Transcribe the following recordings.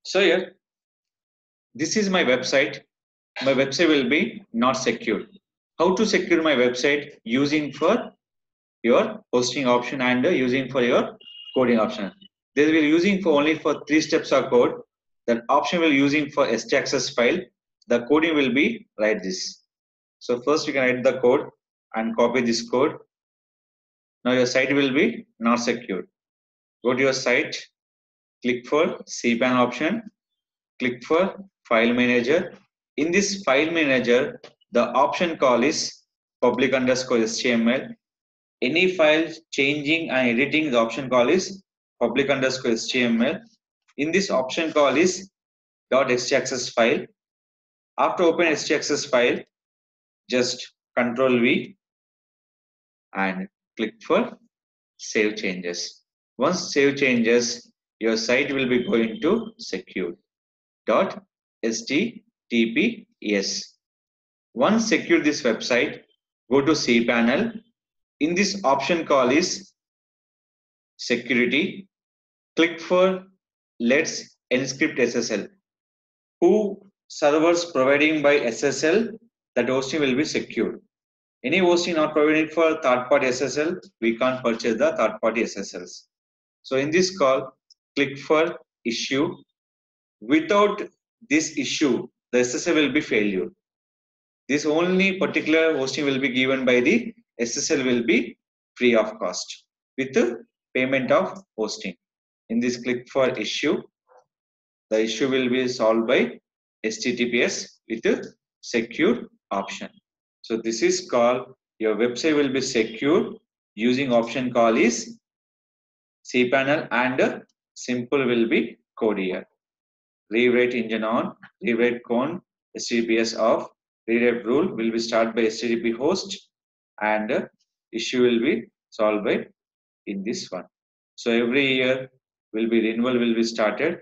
So here, this is my website. My website will be not secured. How to secure my website using for your hosting option and using for your coding option. They will using for only for 3 steps of code. That option will using for htaccess file. The coding will be like this. So first you can write the code and copy this code. Now your site will be not secured. Go to your site, click for cpan option, click for file manager. In this file manager, the option call is public underscore HTML. Any file changing and editing, the option call is public underscore HTML. In this option call is .htaccess file. After open htaccess file, just Control V and click for save changes. Once save changes, your site will be going to secure.htps. Once secure this website, go to cpanel. In this option call is security. Click for let's encrypt SSL. Who servers providing by SSL, that hosting will be secured. Any hosting not providing for third-party SSL, we can't purchase the third-party SSLs. So in this call, click for issue. Without this issue, the SSL will be failure. This only particular hosting will be given by the SSL will be free of cost with the payment of hosting. In this, click for issue. The issue will be solved by HTTPS with a secure option. So this is called your website will be secure using option call is cpanel and simple will be code here. Rewrite engine on, rewrite cone, HTTPS off, rewrite rule will be start by HTTP host and issue will be solved by in this one. So every year will be renewal will be started.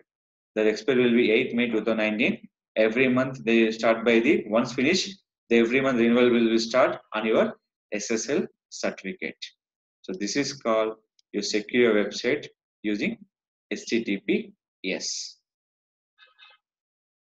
The expiry will be 8 May 2019. Every month they start by the once finished, the every month renewal will be start on your SSL certificate. So this is called you secure your website using HTTPS.